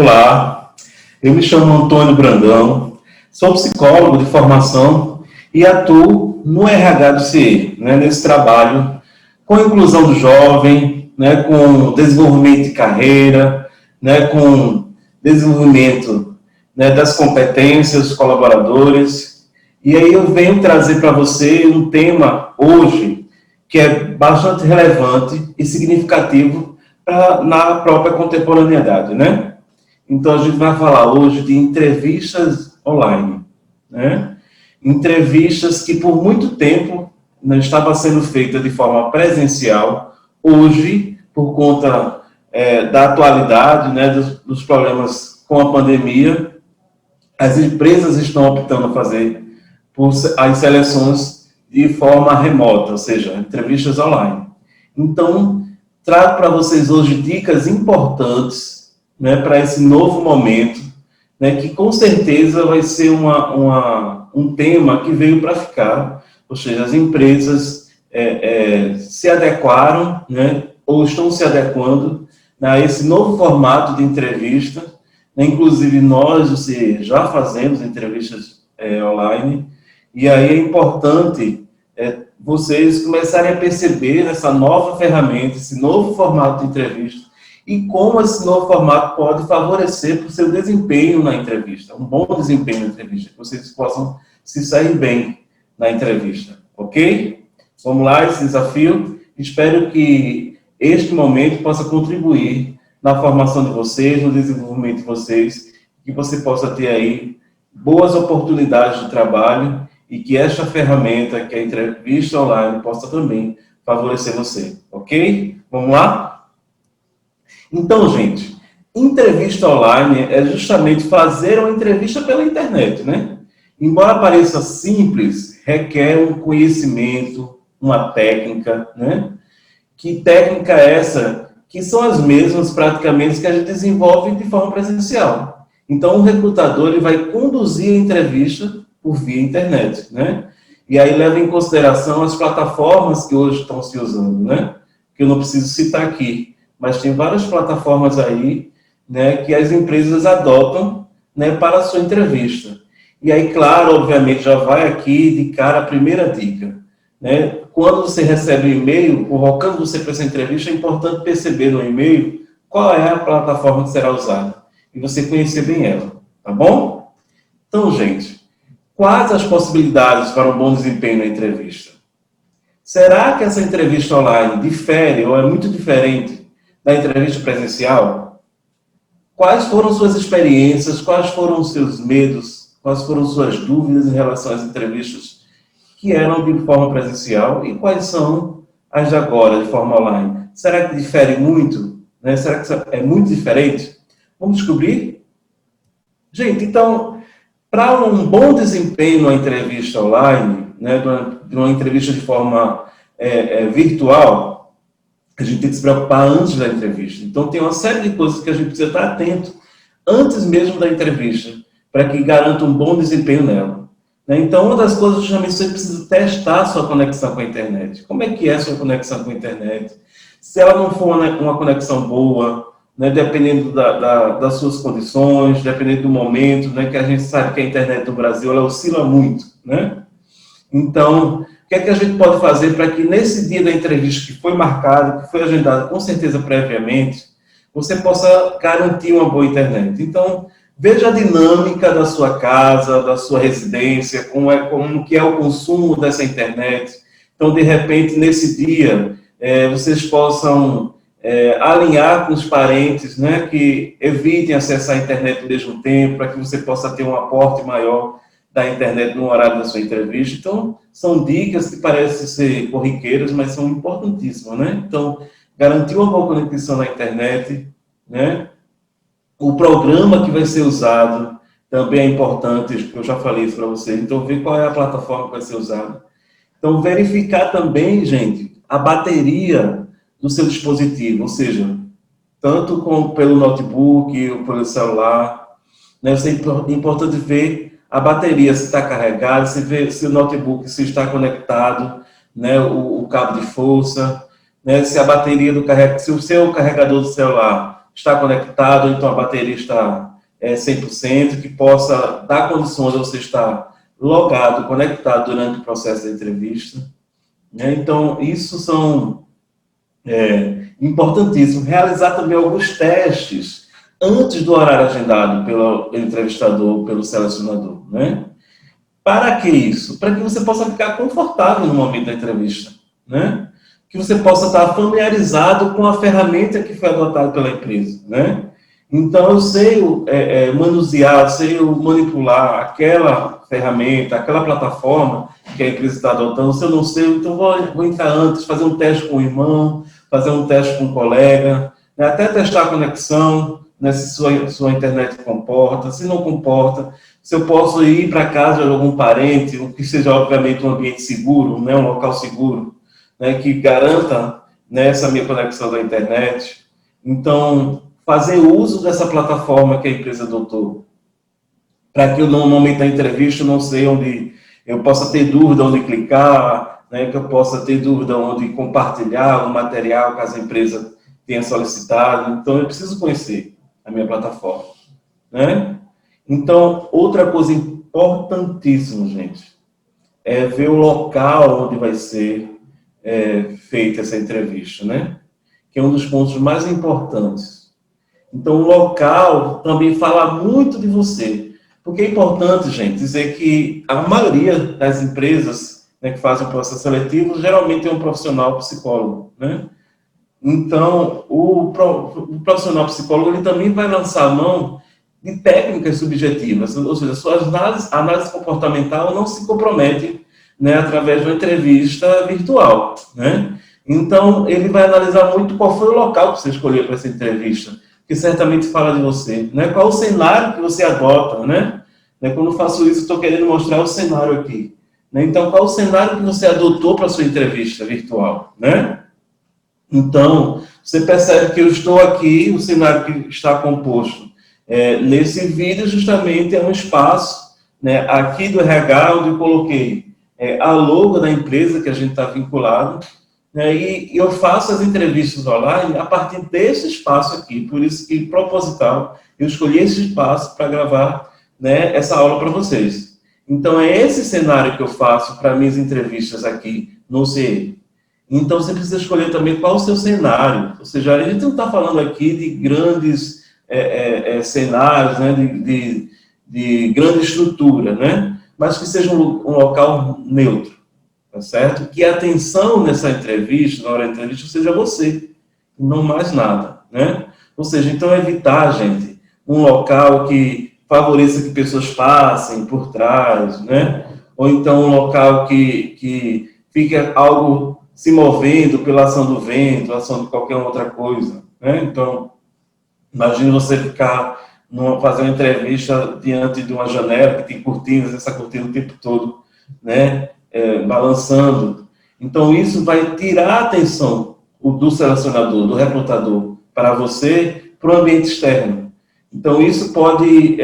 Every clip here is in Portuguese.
Olá, eu me chamo Antônio Brandão, sou psicólogo de formação e atuo no RH do CIE, nesse trabalho com a inclusão do jovem, com desenvolvimento de carreira, com desenvolvimento das competências dos colaboradores. E aí eu venho trazer para você um tema hoje que é bastante relevante e significativo na própria contemporaneidade, Então, a gente vai falar hoje de entrevistas online, Entrevistas que, por muito tempo, não estava sendo feita de forma presencial. Hoje, por conta da atualidade, dos problemas com a pandemia, as empresas estão optando a fazer as seleções de forma remota, ou seja, entrevistas online. Então, trago para vocês hoje dicas importantes para esse novo momento, que com certeza vai ser um tema que veio para ficar, ou seja, as empresas se adequaram, ou estão se adequando a esse novo formato de entrevista, inclusive nós já fazemos entrevistas online, e aí é importante vocês começarem a perceber essa nova ferramenta, esse novo formato de entrevista, e como esse novo formato pode favorecer para o seu desempenho na entrevista, um bom desempenho na entrevista, que vocês possam se sair bem na entrevista, ok? Vamos lá, esse desafio. Espero que este momento possa contribuir na formação de vocês, no desenvolvimento de vocês, que você possa ter aí boas oportunidades de trabalho e que esta ferramenta, que é a entrevista online, possa também favorecer você, ok? Vamos lá? Então, gente, entrevista online é justamente fazer uma entrevista pela internet, Embora pareça simples, requer um conhecimento, uma técnica, Que técnica é essa? Que são as mesmas, praticamente, que a gente desenvolve de forma presencial. Então, o recrutador ele vai conduzir a entrevista por via internet, E aí leva em consideração as plataformas que hoje estão se usando, Que eu não preciso citar aqui, mas tem várias plataformas aí, que as empresas adotam, para a sua entrevista. E aí, claro, obviamente, já vai aqui de cara a primeira dica, Quando você recebe um e-mail, convocando você para essa entrevista, é importante perceber no e-mail qual é a plataforma que será usada e você conhecer bem ela, tá bom? Então, gente, quais as possibilidades para um bom desempenho na entrevista? Será que essa entrevista online difere ou é muito diferente da entrevista presencial? Quais foram suas experiências? Quais foram os seus medos? Quais foram suas dúvidas em relação às entrevistas que eram de forma presencial e quais são as de agora, de forma online? Será que difere muito? Será que é muito diferente? Vamos descobrir? Gente, então, para um bom desempenho numa entrevista online, de uma entrevista de forma virtual, a gente tem que se preocupar antes da entrevista. Então, tem uma série de coisas que a gente precisa estar atento antes mesmo da entrevista, para que garanta um bom desempenho nela. Então, uma das coisas, justamente, você precisa testar a sua conexão com a internet. Como é que é a sua conexão com a internet? Se ela não for uma conexão boa, dependendo das suas condições, dependendo do momento, que a gente sabe que a internet do Brasil ela oscila muito, Então, o que é que a gente pode fazer para que nesse dia da entrevista que foi marcado, que foi agendado com certeza previamente, você possa garantir uma boa internet? Então, veja a dinâmica da sua casa, da sua residência, como que é o consumo dessa internet. Então, de repente, nesse dia, vocês possam alinhar com os parentes, que evitem acessar a internet ao mesmo tempo, para que você possa ter um aporte maior da internet no horário da sua entrevista. Então, são dicas que parecem ser corriqueiras, mas são importantíssimas, Então, garantir uma boa conexão na internet, O programa que vai ser usado também é importante, eu já falei isso para vocês. Então, ver qual é a plataforma que vai ser usada. Então, verificar também, gente, a bateria do seu dispositivo, ou seja, tanto pelo notebook ou pelo celular. É importante ver a bateria, se está carregada, se ver se o notebook se está conectado, o cabo de força, se a bateria se o seu carregador do celular está conectado, então a bateria está 100%, que possa dar condições de você estar logado, conectado durante o processo da entrevista. Né? Então, isso são importantíssimos. Realizar também alguns testes antes do horário agendado pelo entrevistador, pelo selecionador. Né? Para que isso? Para que você possa ficar confortável no momento da entrevista. Né? Que você possa estar familiarizado com a ferramenta que foi adotada pela empresa. Né? Então, eu sei manusear, sei manipular aquela ferramenta, aquela plataforma que a empresa está adotando. Se eu não sei, então vou entrar antes, fazer um teste com o irmão, fazer um teste com um colega, né? Até testar a conexão, né? Se sua internet comporta, se não comporta, se eu posso ir para casa de algum parente, o que seja, obviamente, um ambiente seguro, né? Um local seguro, né? Que garanta, né, essa minha conexão da internet. Então, fazer uso dessa plataforma que a empresa adotou, para que eu, no momento da entrevista, não sei onde eu possa ter dúvida onde clicar, né, que eu possa ter dúvida onde compartilhar o material que a empresa tenha solicitado. Então, eu preciso conhecer a minha plataforma. Né? Então, outra coisa importantíssima, gente, é ver o local onde vai ser feita essa entrevista, né? Que é um dos pontos mais importantes. Então, o local também fala muito de você. Porque é importante, gente, dizer que a maioria das empresas, né, que fazem o processo seletivo, geralmente é um profissional psicólogo, né? Então, o profissional psicólogo, ele também vai lançar a mão de técnicas subjetivas, ou seja, sua análise comportamental não se compromete, né, através de uma entrevista virtual, né? Então, ele vai analisar muito qual foi o local que você escolheu para essa entrevista, que certamente fala de você, né? Qual o cenário que você adota, né? Quando eu faço isso, estou querendo mostrar o cenário aqui. Né? Então, qual o cenário que você adotou para a sua entrevista virtual, né? Então, você percebe que eu estou aqui, o cenário que está composto nesse vídeo justamente é um espaço, né, aqui do RH, onde eu coloquei a logo da empresa que a gente está vinculado, né, e eu faço as entrevistas online a partir desse espaço aqui, por isso que, proposital, eu escolhi esse espaço para gravar, né, essa aula para vocês. Então, é esse cenário que eu faço para minhas entrevistas aqui no CE. Então, você precisa escolher também qual o seu cenário. Ou seja, a gente não está falando aqui de grandes cenários, né, de grande estrutura, né, mas que seja um local neutro, tá certo? Que a atenção nessa entrevista, na hora da entrevista, seja você, não mais nada, né? Ou seja, então evitar, gente, um local que favoreça que pessoas passem por trás, né? Ou então um local que fique algo se movendo pela ação do vento, ação de qualquer outra coisa, né? Então, imagine você fazer uma entrevista diante de uma janela que tem cortinas, essa cortina o tempo todo, né? Balançando. Então, isso vai tirar a atenção do selecionador, do recrutador, para você, para o ambiente externo. Então, isso pode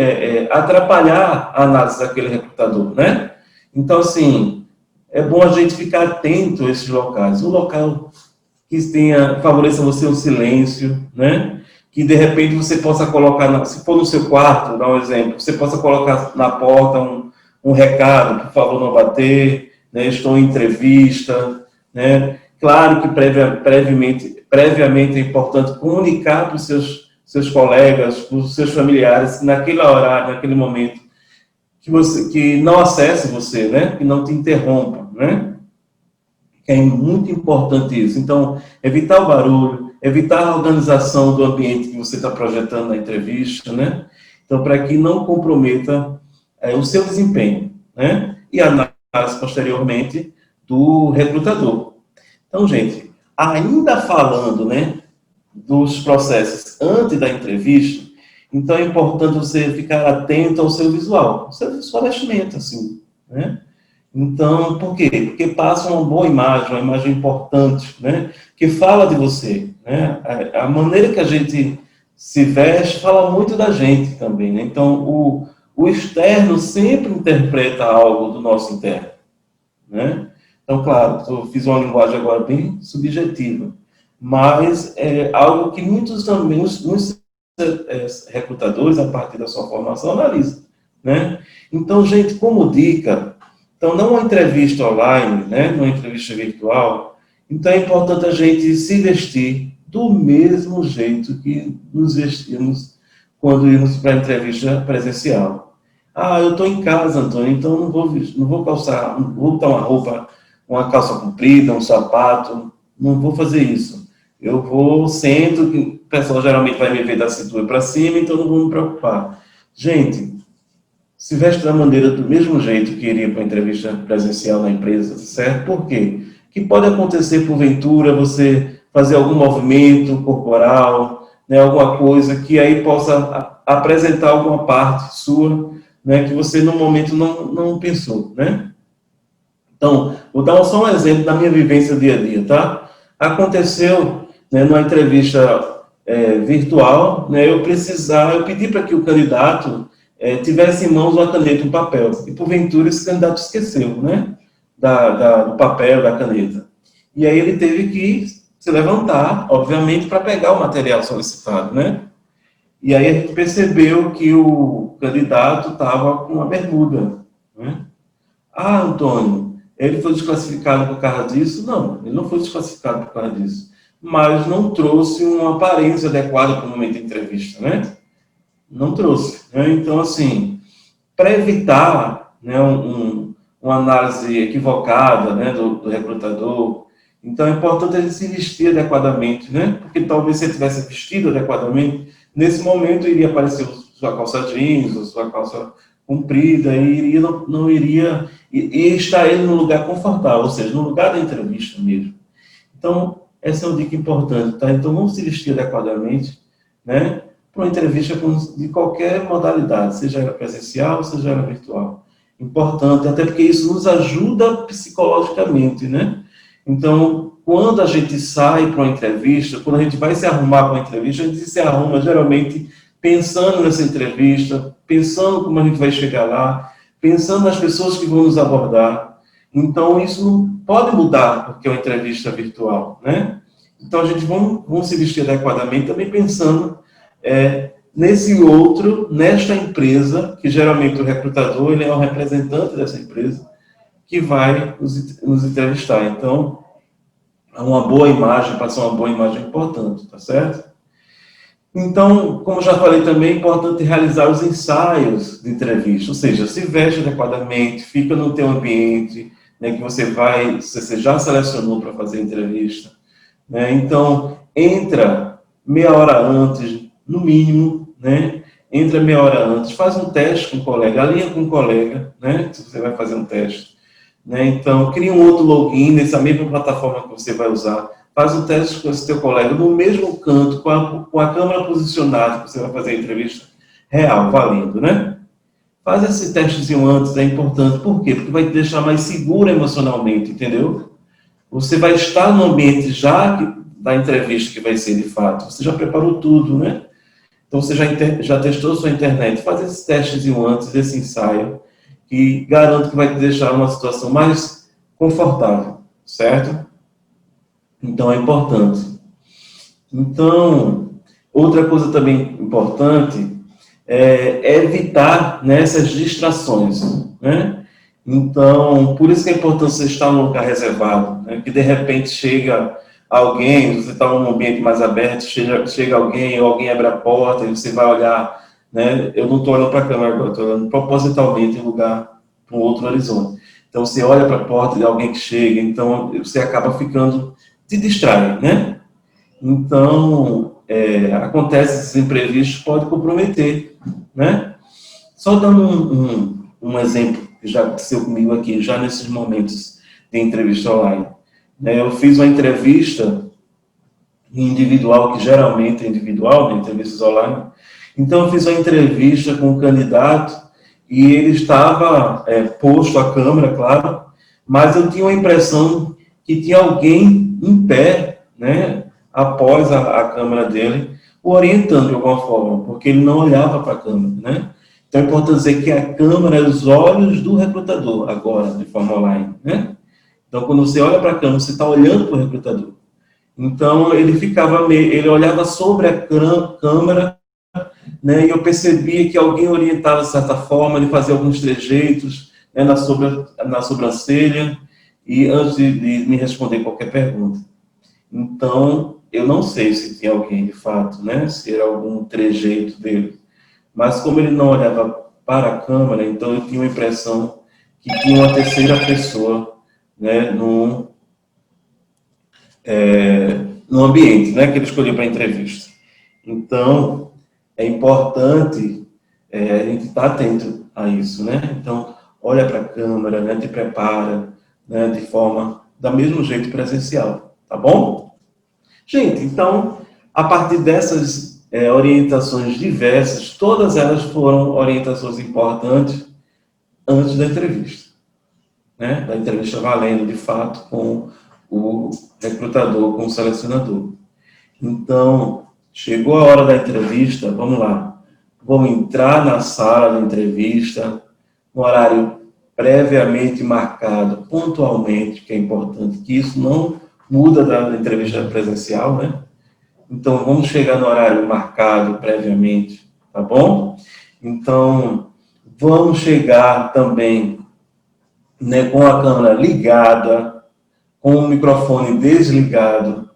atrapalhar a análise daquele recrutador, né? Então, assim, é bom a gente ficar atento a esses locais. Um local que favoreça você o silêncio, né? Que, de repente, você possa colocar, se for no seu quarto, dá um exemplo, você possa colocar na porta um recado, por favor, não bater, né? Estou em entrevista, né? Claro que previamente é importante comunicar para os seus colegas, para os seus familiares, naquele horário, naquele momento, que não acesse você, né? Que não te interrompa, né? É muito importante isso. Então, evitar o barulho, evitar a organização do ambiente que você está projetando na entrevista, né? Então, para que não comprometa o seu desempenho, né? E a análise posteriormente do recrutador. Então, gente, ainda falando, né, dos processos antes da entrevista, então é importante você ficar atento ao seu visual, sua vestimenta, assim, né? Então, por quê? Porque passa uma boa imagem, uma imagem importante, né? Que fala de você, né? A maneira que a gente se veste fala muito da gente também, né? Então, o externo sempre interpreta algo do nosso interno, né? Então, claro, eu fiz uma linguagem agora bem subjetiva, mas é algo que muitos recrutadores, a partir da sua formação, analisam, né? Então, gente, como dica, então, não uma entrevista online, né, uma entrevista virtual, então é importante a gente se vestir do mesmo jeito que nos vestimos quando íamos para a entrevista presencial. Ah, eu estou em casa, Antônio, então não vou calçar, não vou botar uma roupa, uma calça comprida, um sapato, não vou fazer isso. Eu vou, sento, que o pessoal geralmente vai me ver da cintura para cima, então não vou me preocupar. Gente, se veste da maneira do mesmo jeito que iria para a entrevista presencial na empresa, certo? Por quê? Que pode acontecer, porventura, você fazer algum movimento corporal, né, alguma coisa que aí possa apresentar alguma parte sua, né, que você no momento não pensou, né? Então, vou dar só um exemplo da minha vivência dia a dia, tá? Aconteceu, né, numa entrevista virtual, né, eu pedi para que o candidato tivesse em mãos uma caneta e um papel, e porventura esse candidato esqueceu, né, do papel, da caneta. E aí ele teve que se levantar, obviamente, para pegar o material solicitado, né? E aí a gente percebeu que o candidato estava com uma bermuda, né? Ah, Antônio, ele foi desclassificado por causa disso? Não, ele não foi desclassificado por causa disso. Mas não trouxe uma aparência adequada para o momento da entrevista, né? Não trouxe, né? Então, assim, para evitar, né, uma análise equivocada, né, do recrutador, então é importante ele se vestir adequadamente, né? Porque talvez se ele tivesse vestido adequadamente, nesse momento iria aparecer sua calça jeans, ou sua calça comprida, e não iria, e estar ele no lugar confortável, ou seja, no lugar da entrevista mesmo. Então, essa é uma dica importante, tá? Então, vamos se vestir adequadamente, né? Para uma entrevista de qualquer modalidade, seja ela presencial, seja ela virtual. Importante, até porque isso nos ajuda psicologicamente, né? Então, quando a gente sai para uma entrevista, quando a gente vai se arrumar para uma entrevista, a gente se arruma geralmente pensando nessa entrevista, pensando como a gente vai chegar lá, pensando nas pessoas que vão nos abordar. Então, isso não pode mudar porque é uma entrevista virtual, né? Então, a gente vamos se vestir adequadamente, também pensando nesse outro, nesta empresa, que geralmente o recrutador ele é o representante dessa empresa, que vai nos entrevistar. Então, uma boa imagem, passar uma boa imagem é importante, tá certo? Então, como já falei também, é importante realizar os ensaios de entrevista, ou seja, se veste adequadamente, fica no teu ambiente, né, que você já selecionou para fazer a entrevista, né? Então, entra meia hora antes, no mínimo, né? Entra meia hora antes, faz um teste com o colega, alinha com o colega, né? Se você vai fazer um teste, né? Então, cria um outro login nessa mesma plataforma que você vai usar, faz um teste com esse teu colega no mesmo canto, com a câmera posicionada que você vai fazer a entrevista real, valendo, né? Faz esse testezinho antes, é importante. Por quê? Porque vai te deixar mais seguro emocionalmente, entendeu? Você vai estar no ambiente da entrevista que vai ser de fato. Você já preparou tudo, né? Então, você já testou sua internet. Faz esse testezinho antes, esse ensaio, que garanto que vai te deixar numa situação mais confortável, certo? Então, é importante. Então, outra coisa também importante é evitar, né, essas distrações, né? Então, por isso que é importante você estar num lugar reservado, né? Que de repente chega alguém, você está num ambiente mais aberto, chega alguém, ou alguém abre a porta, e você vai olhar, né? Eu não estou olhando para a câmera agora, estou olhando propositalmente em lugar para um outro horizonte. Então, você olha para a porta de alguém que chega, então você acaba ficando, te distrai, né? Então, acontece esses imprevistos, pode comprometer, né? Só dando um exemplo que já aconteceu comigo aqui, já nesses momentos de entrevista online. Eu fiz uma entrevista individual, que geralmente é individual, né, entrevistas online. Então, eu fiz uma entrevista com um candidato e ele estava posto à câmera, claro, mas eu tinha a impressão que tinha alguém em pé, né, após a câmera dele, o orientando de alguma forma, porque ele não olhava para a câmera, né? Então, é importante dizer que a câmera é os olhos do recrutador, agora, de forma online, né? Então, quando você olha para a câmera, você está olhando para o recrutador. Então, ele olhava sobre a câmera né, e eu percebia que alguém orientava, de certa forma, de fazer alguns trejeitos, né, na sobrancelha, e antes de me responder qualquer pergunta. Então, eu não sei se tinha alguém, de fato, né, se era algum trejeito dele. Mas como ele não olhava para a câmera, então eu tinha a impressão que tinha uma terceira pessoa, né, no ambiente, né, que ele escolheu para a entrevista. Então, é importante a gente estar atento a isso, né? Então, olha para a câmera, né, te prepara, né, de forma, da mesmo jeito presencial, tá bom? Gente, então, a partir dessas orientações diversas, todas elas foram orientações importantes antes da entrevista, né? Da entrevista valendo, de fato, com o recrutador, com o selecionador. Então, chegou a hora da entrevista, vamos lá. Vou entrar na sala de entrevista, no horário previamente marcado, pontualmente, que é importante, que isso não muda da entrevista presencial, né? Então, vamos chegar no horário marcado previamente, tá bom? Então, vamos chegar também, né, com a câmera ligada, com o microfone desligado,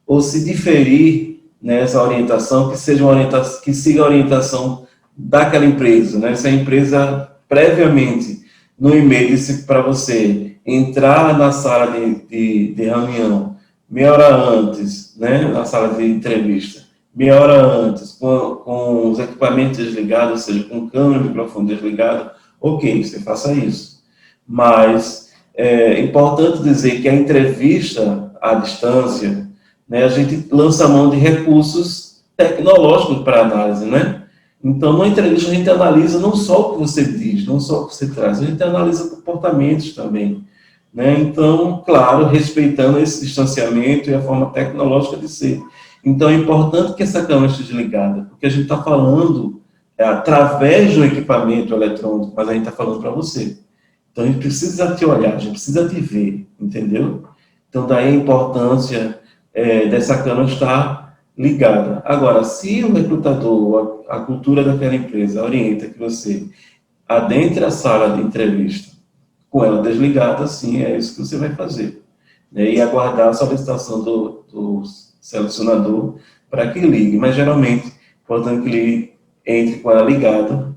ou se diferir nessa orientação, que seja uma orientação, que siga a orientação daquela empresa, né? Se a empresa previamente no e-mail disse para você entrar na sala de reunião meia hora antes, né? Na sala de entrevista, meia hora antes, com os equipamentos desligados, ou seja, com câmera e microfone desligado, ok, você faça isso. Mas é importante dizer que a entrevista à distância, né, a gente lança a mão de recursos tecnológicos para análise, né? Então, numa entrevista, a gente analisa não só o que você diz, não só o que você traz, a gente analisa comportamentos também, né? Então, claro, respeitando esse distanciamento e a forma tecnológica de ser. Então, é importante que essa câmera esteja ligada, porque a gente está falando através do equipamento eletrônico, mas a gente está falando para você. Então, a gente precisa te olhar, a gente precisa te ver, entendeu? Então, daí a importância dessa câmera estar ligada. Agora, se o recrutador, a cultura daquela empresa orienta que você adentre a sala de entrevista com ela desligada, sim, é isso que você vai fazer, né? E aguardar a solicitação do selecionador para que ligue. Mas, geralmente, é importante que ele entre com ela ligada,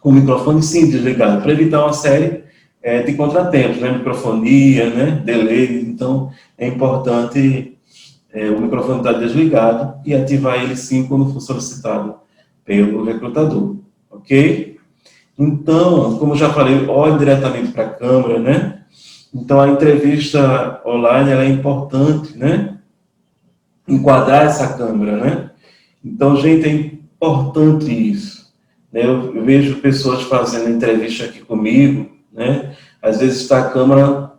com o microfone sim desligado, para evitar uma série de contratempos, né? Microfonia, né? Delay. Então, é importante o microfone estar desligado e ativar ele sim quando for solicitado pelo recrutador, ok? Então, como eu já falei, olhe diretamente para a câmera, né? Então, a entrevista online ela é importante, né? Enquadrar essa câmera, né? Então, gente, é importante isso, né? Eu vejo pessoas fazendo entrevista aqui comigo, né? Às vezes está a câmera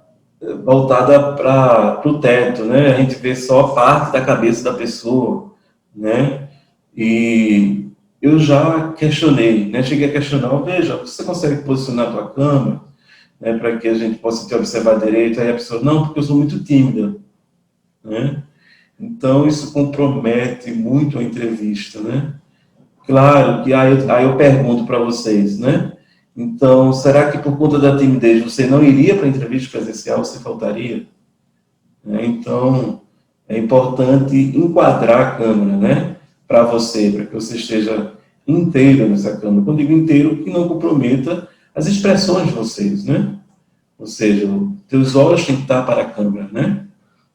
voltada para o teto, né? A gente vê só parte da cabeça da pessoa, né? E eu já questionei, né? Cheguei a questionar, veja, você consegue posicionar a tua câmera, né? Para que a gente possa te observar direito? Aí a pessoa, não, porque eu sou muito tímida, né? Então, isso compromete muito a entrevista, né? Claro que aí eu pergunto para vocês, né? Então, será que por conta da timidez você não iria para a entrevista presencial, você faltaria? Então, é importante enquadrar a câmera, né? Para você, para que você esteja inteiro nessa câmera. Quando digo inteiro, que não comprometa as expressões de vocês, né? Ou seja, teus olhos têm que estar para a câmera, né?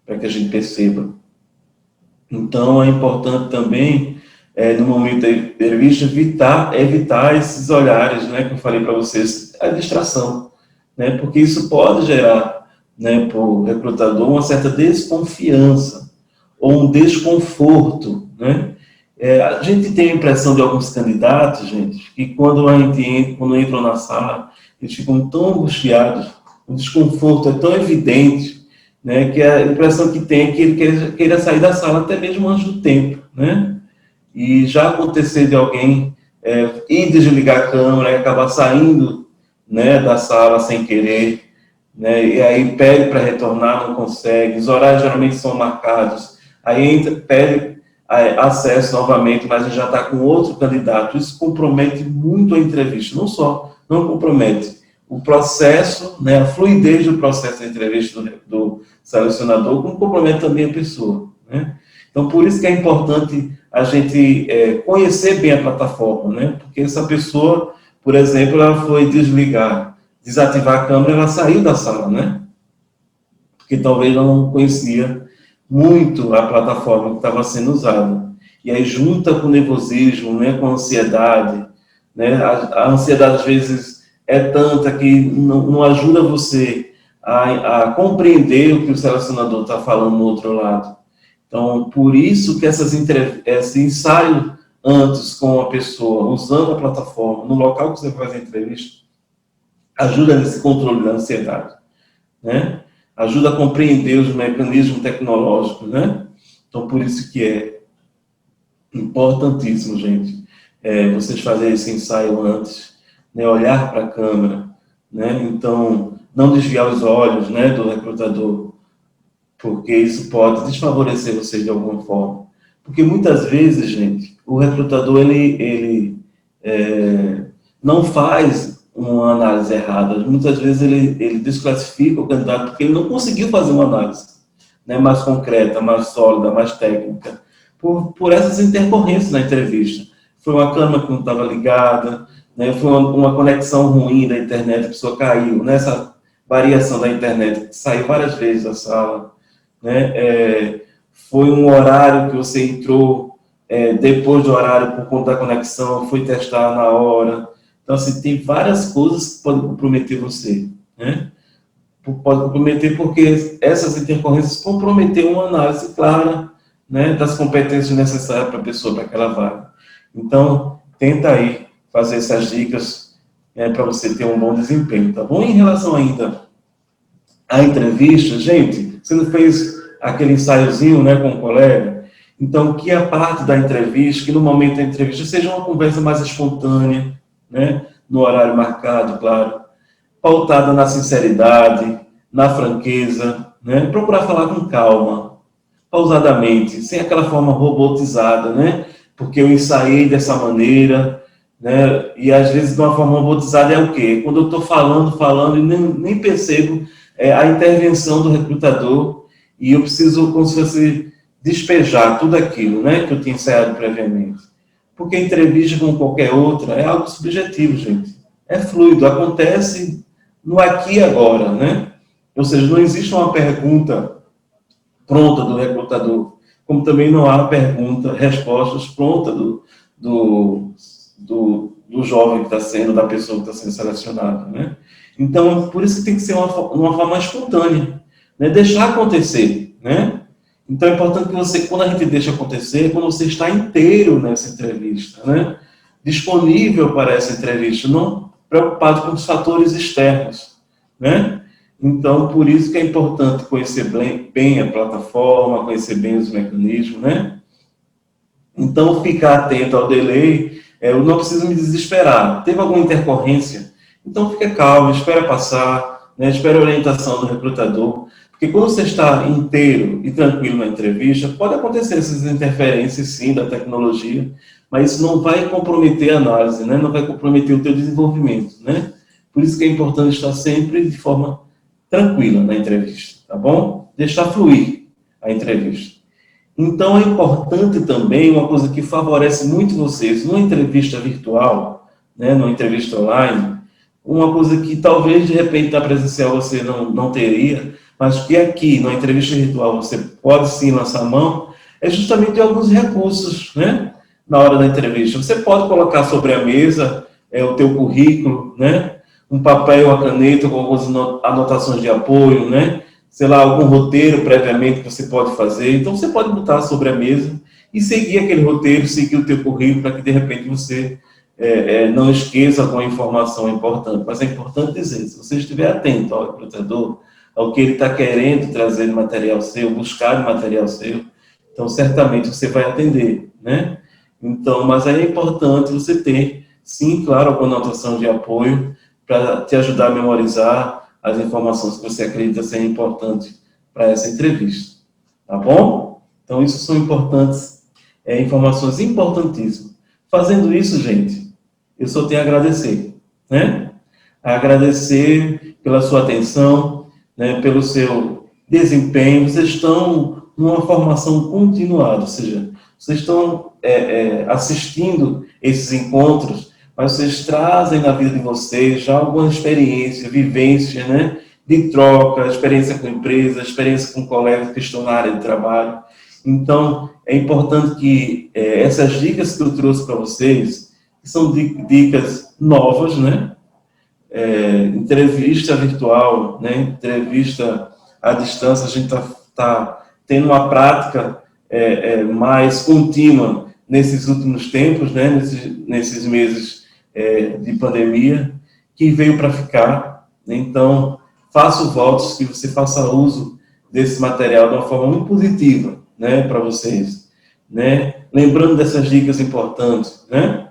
Para que a gente perceba. Então, é importante também, no momento da entrevista, evitar esses olhares, né, que eu falei para vocês, a distração, né, porque isso pode gerar, né, para o recrutador uma certa desconfiança ou um desconforto, né. A gente tem a impressão de alguns candidatos, gente, que quando entram na sala, eles ficam tão angustiados, o desconforto é tão evidente, né, que a impressão que tem é que ele queira sair da sala até mesmo antes do tempo, né? E já aconteceu de alguém ir desligar a câmera e acabar saindo, né, da sala sem querer, né? E aí pede para retornar, não consegue. Os horários geralmente são marcados. Aí pede acesso novamente, mas a gente já está com outro candidato. Isso compromete muito a entrevista, não compromete o processo, né, a fluidez do processo de entrevista do selecionador, como compromete também a pessoa, né? Então, por isso que é importante a gente conhecer bem a plataforma, né? Porque essa pessoa, por exemplo, ela foi desativar a câmera, ela saiu da sala, né? Porque talvez ela não conhecia muito a plataforma que estava sendo usada. E aí junta com o nervosismo, né, com a ansiedade, né? A ansiedade, às vezes, é tanta que não ajuda você a compreender o que o selecionador está falando no outro lado. Então, por isso que esse ensaio antes com a pessoa, usando a plataforma, no local que você faz a entrevista, ajuda nesse controle da ansiedade, né? Ajuda a compreender os mecanismos tecnológicos, né? Então, por isso que é importantíssimo, gente, vocês fazerem esse ensaio antes, né? Olhar para a câmera, né? Então, não desviar os olhos, né, do recrutador, porque isso pode desfavorecer vocês de alguma forma. Porque muitas vezes, gente, o recrutador, ele não faz uma análise errada. Muitas vezes ele desclassifica o candidato porque ele não conseguiu fazer uma análise, né, mais concreta, mais sólida, mais técnica, por essas intercorrências na entrevista. Foi uma câmera que não estava ligada, né, foi uma conexão ruim da internet, a pessoa caiu, nessa variação da internet, saiu várias vezes da sala, né, foi um horário que você entrou depois do horário por conta da conexão, foi testar na hora. Então, assim, tem várias coisas que podem comprometer você, né? Pode comprometer porque essas intercorrências comprometeram uma análise clara, né, das competências necessárias para a pessoa, para aquela vaga. Então, tenta aí fazer essas dicas para você ter um bom desempenho, tá bom? Em relação ainda à entrevista, gente, você não fez aquele ensaiozinho, né, com o colega? Então, que a parte da entrevista, que no momento da entrevista seja uma conversa mais espontânea, né, no horário marcado, claro, pautada na sinceridade, na franqueza, né, procurar falar com calma, pausadamente, sem aquela forma robotizada, né, porque eu ensaiei dessa maneira, né, e às vezes de uma forma robotizada é o quê? Quando eu estou falando e nem percebo a intervenção do recrutador e eu preciso, como se fosse, despejar tudo aquilo, né, que eu tinha ensaiado previamente. Porque a entrevista, como qualquer outra, é algo subjetivo, gente. É fluido, acontece no aqui e agora, né? Ou seja, não existe uma pergunta pronta do recrutador, como também não há respostas prontas do jovem que está sendo, da pessoa que está sendo selecionada, né? Então, por isso que tem que ser uma forma espontânea, né? Deixar acontecer, né? Então, é importante que você, quando a gente deixa acontecer, quando você está inteiro nessa entrevista, né? Disponível para essa entrevista, não preocupado com os fatores externos, né? Então, por isso que é importante conhecer bem a plataforma, conhecer bem os mecanismos, né? Então, ficar atento ao delay, eu não preciso me desesperar. Teve alguma intercorrência? Então, fica calmo, espera passar, né? Espera a orientação do recrutador. Porque quando você está inteiro e tranquilo na entrevista, pode acontecer essas interferências, sim, da tecnologia, mas isso não vai comprometer a análise, né? Não vai comprometer o teu desenvolvimento, né? Por isso que é importante estar sempre de forma tranquila na entrevista, tá bom? Deixar fluir a entrevista. Então, é importante também, uma coisa que favorece muito vocês, numa entrevista virtual, né, numa entrevista online, uma coisa que talvez, de repente, na presencial você não teria, mas que aqui, na entrevista virtual, você pode sim lançar a mão, é justamente alguns recursos, né, na hora da entrevista. Você pode colocar sobre a mesa o teu currículo, né, um papel, uma caneta com algumas anotações de apoio, né, sei lá, algum roteiro previamente que você pode fazer. Então, você pode botar sobre a mesa e seguir aquele roteiro, seguir o teu currículo, para que, de repente, você não esqueça com a informação importante. Mas é importante dizer, se você estiver atento ao recrutador, ao que ele está querendo trazer de material seu, buscar de material seu, então, certamente, você vai atender, né? Então, mas aí é importante você ter, sim, claro, alguma anotação de apoio para te ajudar a memorizar as informações que você acredita serem importantes para essa entrevista, tá bom? Então, isso são importantes informações importantíssimas. Fazendo isso, gente, eu só tenho a agradecer, né? Agradecer pela sua atenção, né, pelo seu desempenho. Vocês estão numa formação continuada, ou seja, vocês estão assistindo esses encontros, mas vocês trazem na vida de vocês já alguma experiência, vivência, né, de troca, experiência com empresa, experiência com colegas que estão na área de trabalho. Então, é importante que essas dicas que eu trouxe para vocês, que são dicas novas, né, entrevista virtual, né, entrevista à distância, a gente tá tendo uma prática mais contínua nesses últimos tempos, né, nesses meses de pandemia, que veio para ficar. Então, faço votos que você faça uso desse material de uma forma muito positiva, né, para vocês, né, lembrando dessas dicas importantes, né,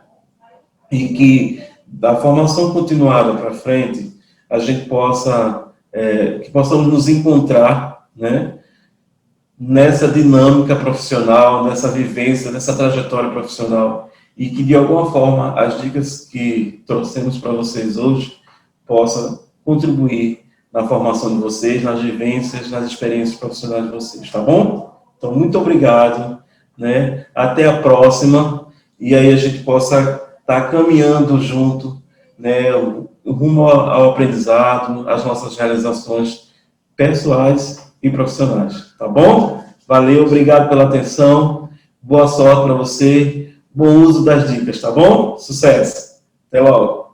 e que da formação continuada para frente, a gente que possamos nos encontrar, né, nessa dinâmica profissional, nessa vivência, nessa trajetória profissional, e que, de alguma forma, as dicas que trouxemos para vocês hoje possam contribuir na formação de vocês, nas vivências, nas experiências profissionais de vocês, tá bom? Então, muito obrigado, né? Até a próxima, e aí a gente possa estar caminhando junto, né, rumo ao aprendizado, às nossas realizações pessoais e profissionais, tá bom? Valeu, obrigado pela atenção, boa sorte para você, bom uso das dicas, tá bom? Sucesso! Até logo!